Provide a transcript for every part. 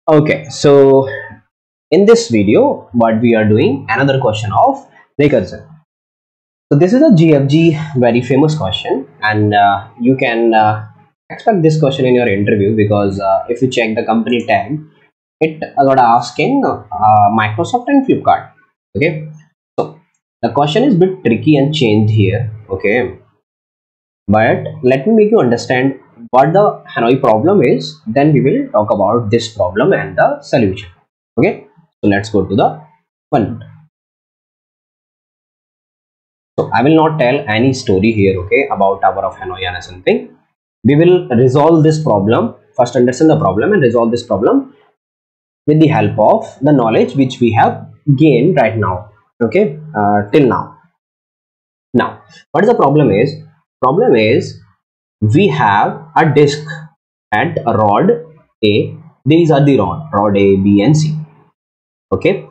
Okay, so in this video, what we are doing, another question of recursion. So this is a GFG very famous question, and you can expect this question in your interview because if you check the company tag, it got asking Microsoft and Flipkart. Okay, so the question is bit tricky and changed here. Okay, but let me make you understand what the Hanoi problem is. Then we will talk about this problem and the solution. Okay, so let's go to the one. So I will not tell any story here, okay, about Tower of Hanoi or something. We will resolve this problem. First understand the problem and resolve this problem with the help of the knowledge which we have gained right now. Okay, till now. Now, what is the problem is? Problem is we have a disk at rod A. These are the rod A, B, and C. Okay,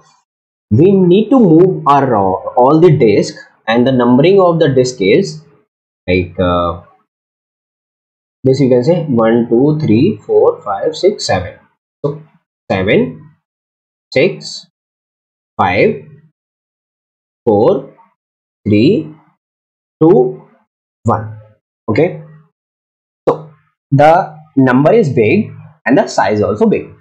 we need to move our all the disk, and the numbering of the disk is like this. You can say 1 2 3 4 5 6 7. So 7 6 5 4 3 2 1. Okay, so the number is big and the size also big.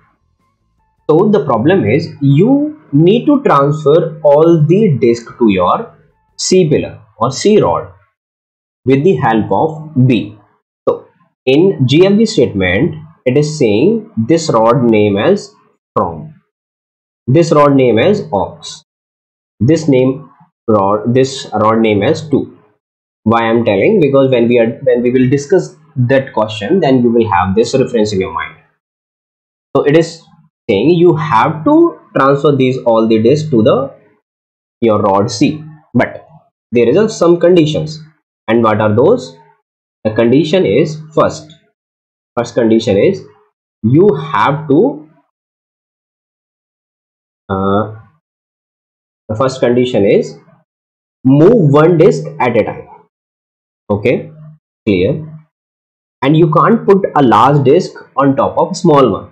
So the problem is you need to transfer all the disk to your C pillar or C rod with the help of B. So in GFG statement, it is saying this rod name as from, this rod name as ox, this rod name as 2. Why I am telling? Because when we will discuss that question, then you will have this reference in your mind. So it is saying you have to transfer these all the disk to the your rod C, but there is some conditions. And what are those? The condition is first condition is you have to uh, the first condition is move one disk at a time. Okay, clear? And you can't put a large disk on top of a small one.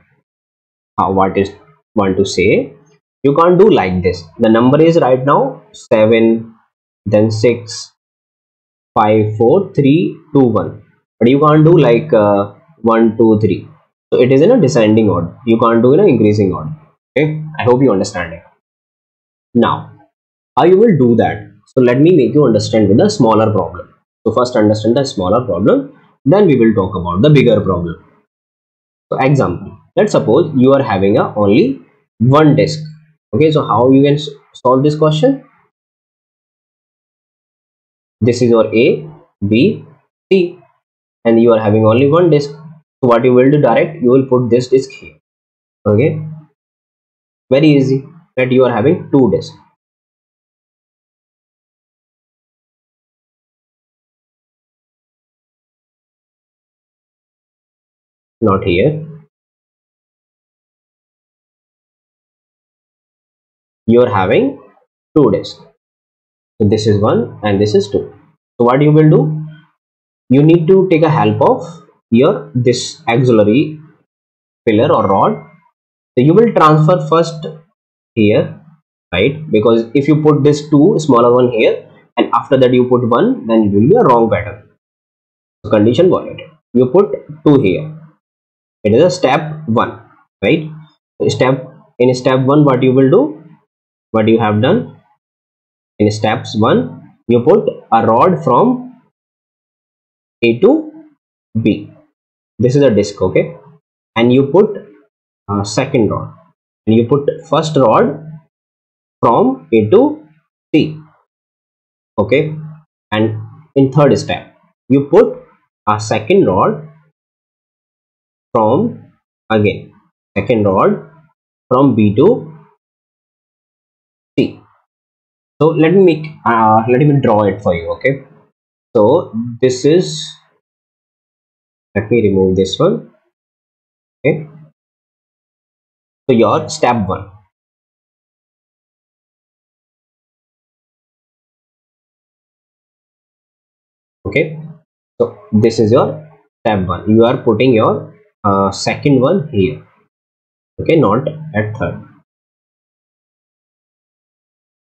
What is want to say? You can't do like this. The number is right now 7, then 6, 5 4 3 2 1, but you can't do like 1 2 3. So it is in a descending order. You can't do in an increasing order. Okay, I hope you understand it. Now how you will do that? So let me make you understand with a smaller problem. So first understand the smaller problem, then we will talk about the bigger problem. So example, let's suppose you are having a only one disk. Okay, so how you can solve this question? This is your A, B, C, and you are having only one disk. So what you will do, direct you will put this disk here. Okay, very easy. That you are having two disks. Not here. You are having two disks. So this is one and this is two. So what you will do? You need to take a help of your this auxiliary pillar or rod. So you will transfer first here, right? Because if you put this two smaller one here and after that you put one, then it will be a wrong pattern. So condition violated. You put two here. It is a step one, right? In step one, what you will do? What you have done in steps one, you put a rod from A to B. This is a disk, okay? And you put a second rod, and you put first rod from A to C, okay? And in third step, you put a second rod from again second rod from B to C. So let me draw it for you, okay? So this is, let me remove this one, okay? So your step one, okay? So this is your step one. You are putting your second one here. Okay, not at third.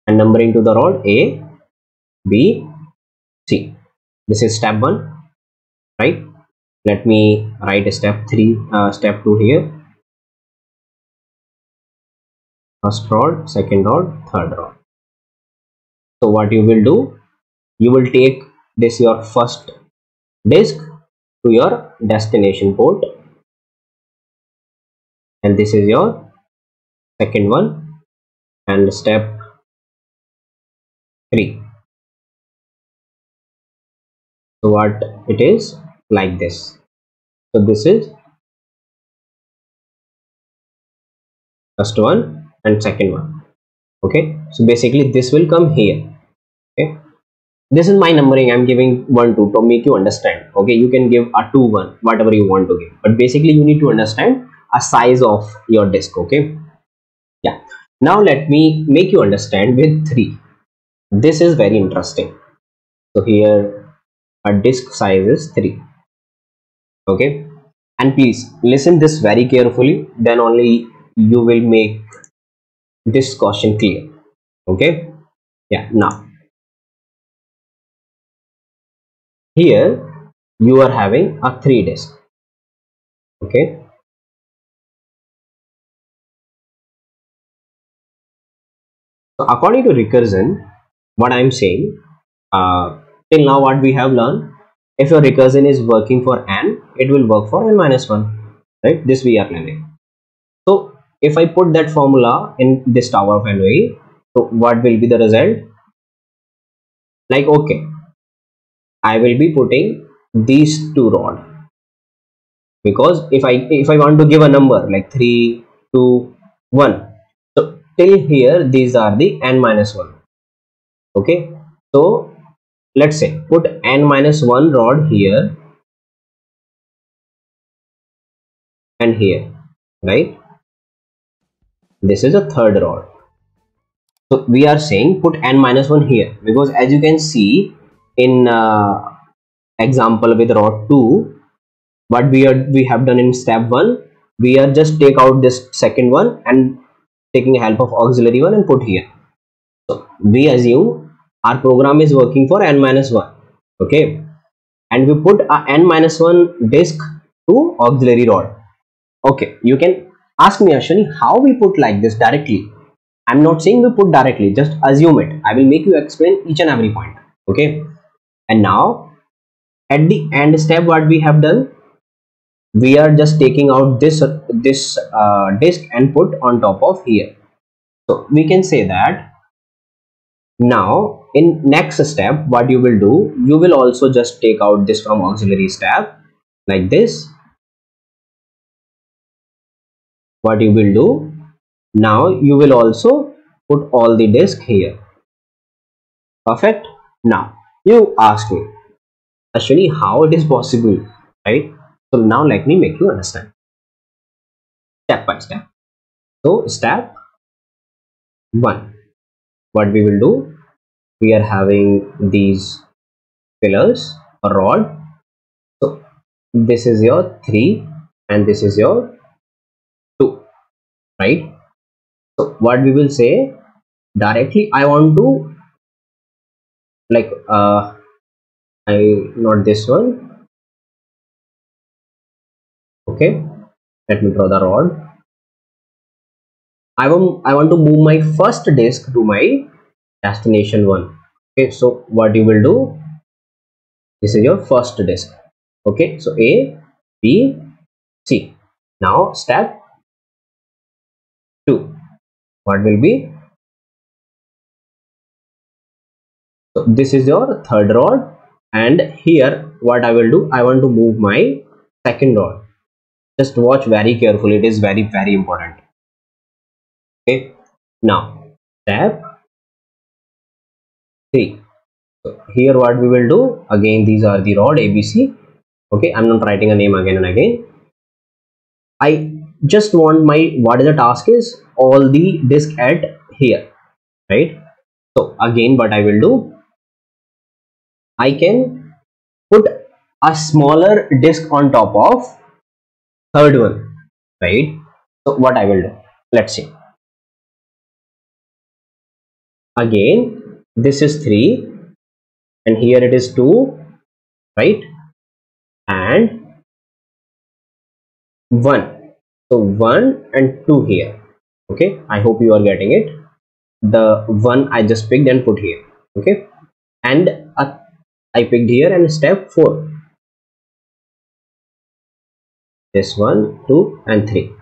And numbering to the rod A, B, C. This is step 1, right? Let me write step 3, step 2 here. First rod, second rod, third rod. So what you will do, you will take this your first disk to your destination port, and this is your second one, and step 3. So what it is like this. So this is first one and second one. Okay, so basically this will come here. Okay, this is my numbering. I'm giving 1 2 to make you understand. Okay, you can give a 2 1, whatever you want to give, but basically you need to understand a size of your disk. Okay, yeah. Now let me make you understand with 3. This is very interesting. So here a disk size is 3. Okay, and please listen this very carefully, then only you will make this question clear. Okay, yeah. Now here you are having a 3 disk. Okay, so according to recursion, what I'm saying, till now what we have learned, if your recursion is working for n, it will work for n minus 1, right? This we are learning. So if I put that formula in this tower of Hanoi, so what will be the result? Like, okay, I will be putting these two rod, because if I want to give a number like 3 2 1, so till here these are the n minus 1. Okay, so let's say put n minus 1 rod here and here, right? This is a third rod. So we are saying put n minus 1 here, because as you can see in example with rod 2, what we have done in step 1, we are just take out this second one and taking help of auxiliary one and put here. So we assume our program is working for n minus 1. Okay, and we put a n minus 1 disk to auxiliary rod. Okay, you can ask me, Ashwini, how we put like this directly? I'm not saying we put directly, just assume it. I will make you explain each and every point. Okay, and now at the end step, what we have done, we are just taking out this disk and put on top of here. So we can say that now in next step, what you will do, you will also just take out this from auxiliary step like this. What you will do, now you will also put all the disk here. Perfect. Now you ask me, Ashwini, how it is possible, right? So now let me make you understand step by step. So step 1, what we will do, we are having these pillars, a rod. So this is your 3 and this is your 2, right? So what we will say directly, I want to like I not this one. Okay, let me draw the rod. I want to move my first disk to my destination 1. Okay, so what you will do, this is your first disk. Okay, so A, B, C. Now step 2, what will be, so this is your third rod, and here what I will do, I want to move my second rod. Just watch very carefully, it is very very important. Okay, now step 3. So here what we will do, again these are the rod ABC. Okay, I'm not writing a name again and again. I just want my, what is the task is, all the disk at here, right? So again what I will do, I can put a smaller disk on top of third one, right? So what I will do, let's see. Again, this is 3 and here it is 2, right? And 1. So 1 and 2 here. Okay, I hope you are getting it. The 1 I just picked and put here. Okay, and I picked here and step 4. This 1, 2 and 3.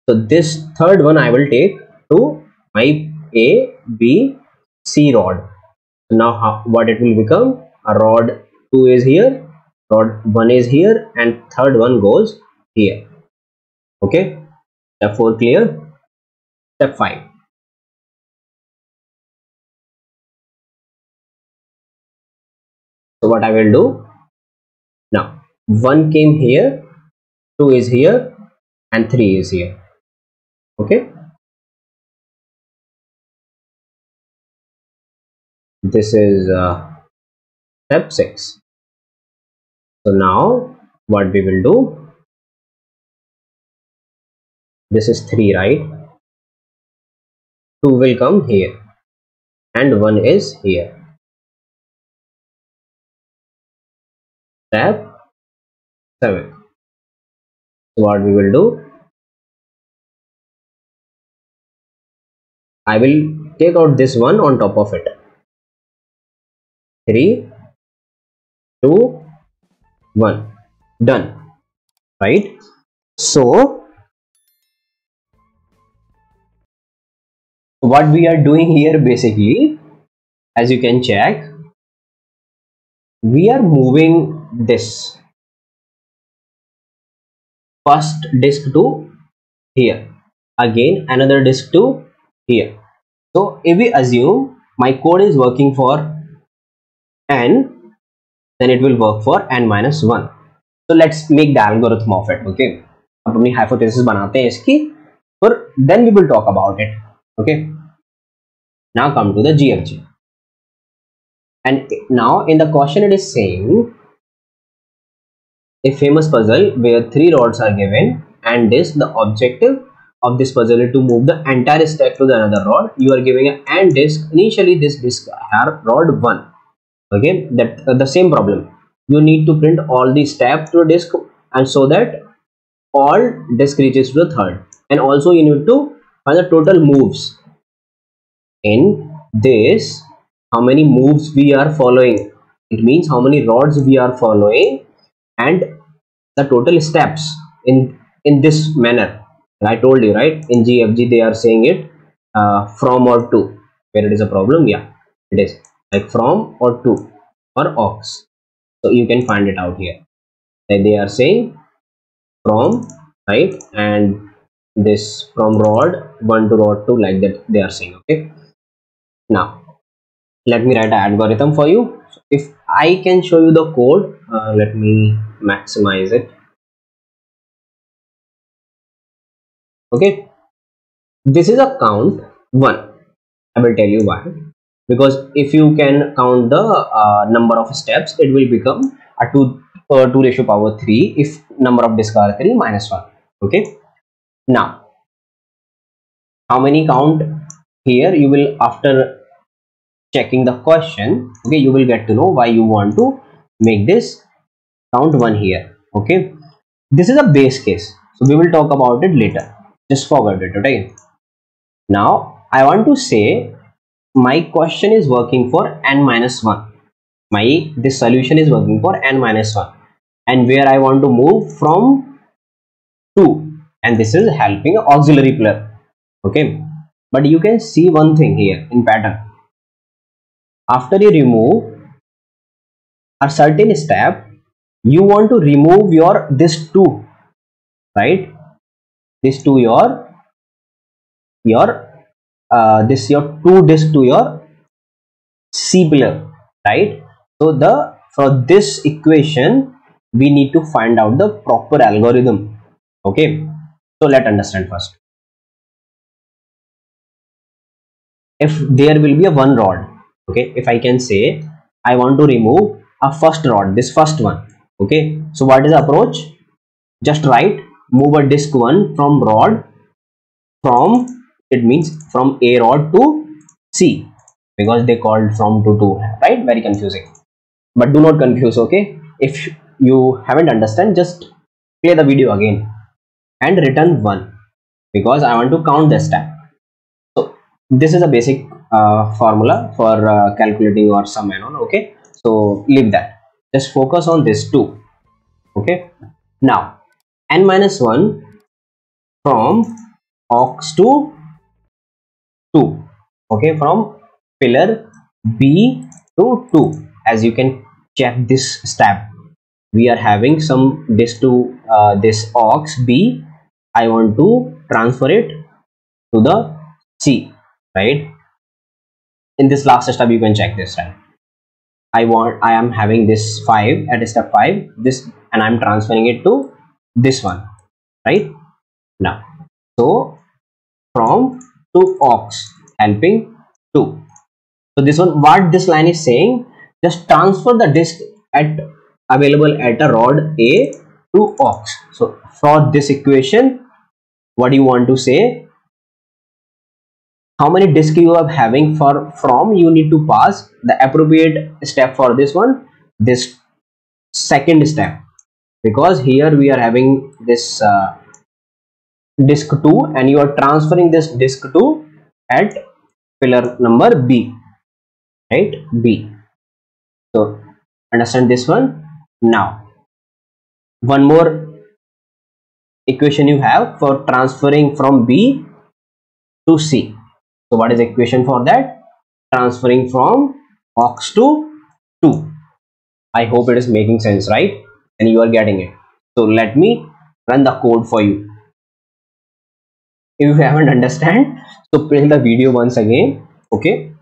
So this third one I will take to my A, B, C rod. Now what it will become? A rod 2 is here, rod 1 is here, and third one goes here. Okay, step 4 clear. Step 5. So what I will do now, 1 came here, 2 is here, and 3 is here. Okay, this is step 6. So now what we will do, this is 3, right? 2 will come here and 1 is here. Step 7. So what we will do, I will take out this one on top of it. 3, 2, 1. Done. Right? So what we are doing here basically, as you can check, we are moving this first disk to here, again another disk to here. So if we assume my code is working for n, then it will work for n minus 1. So let's make the algorithm of it. Okay, अब अपनी hypothesis बनाते हैं इसकी, और then we will talk about it. Okay, now come to the GFG, and now in the question it is saying a famous puzzle where 3 rods are given and disk. The objective of this puzzle is to move the entire stack to the another rod. You are giving an AND disk. Initially this disk have rod 1. Okay, that the same problem. You need to print all the steps to a disk, and so that all disk reaches to the third, and also you need to find the total moves in this. How many moves we are following, it means how many rods we are following, and the total steps in this manner. I told you, right, in GFG they are saying it from or to, where it is a problem. Yeah, it is like from or to or aux. So you can find it out here, like they are saying from, right, and this from rod 1 to rod 2, like that they are saying. Okay, now let me write an algorithm for you. So if I can show you the code, let me maximize it. Okay, this is a count 1. I will tell you why. Because if you can count the number of steps, it will become a 2 ratio power 3 if number of disks are 3 minus 1. Okay, now how many count here, you will, after checking the question, okay, you will get to know why you want to make this count 1 here. Okay, this is a base case, so we will talk about it later, just forget it. Okay, now I want to say my question is working for n minus 1. This solution is working for n minus 1, and where I want to move from 2, and this is helping auxiliary player. Okay, but you can see one thing here in pattern. After you remove a certain step, you want to remove your this 2, right, this to your this your 2 disk to your C player, right? So for this equation we need to find out the proper algorithm. Okay, so let's understand first. If there will be a one rod, okay, if I can say I want to remove a first rod, this first one. Okay, so what is the approach? Just write move a disk 1 from rod from, it means from A rod to C, because they called from to 2, right? Very confusing, but do not confuse, okay? If you haven't understand, just play the video again and return 1, because I want to count the step. So this is a basic formula for calculating or sum and all, okay? So leave that, just focus on this 2, okay? Now n minus 1 from aux to 2, okay, from pillar B to 2. As you can check this step, we are having some disk to this aux B. I want to transfer it to the C, right? In this last step you can check this, right? I am having this 5 at step 5, this, and I'm transferring it to this one, right? Now, so from to aux helping 2. So this one, what this line is saying, just transfer the disk at available at a rod A to aux. So for this equation, what do you want to say? How many disks you are having for from, you need to pass the appropriate step for this one, this second step, because here we are having this disk 2 and you are transferring this disk 2 at pillar number B, right? B. So understand this one. Now one more equation you have for transferring from B to C. So what is the equation for that? Transferring from aux to 2. I hope it is making sense, right? And you are getting it. So let me run the code for you. If you haven't understand, so play the video once again, okay?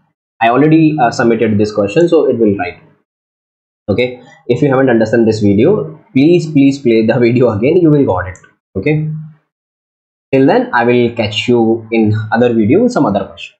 I already submitted this question, so it will write, okay? If you haven't understand this video, please play the video again, you will got it, okay? Till then, I will catch you in other video with some other question.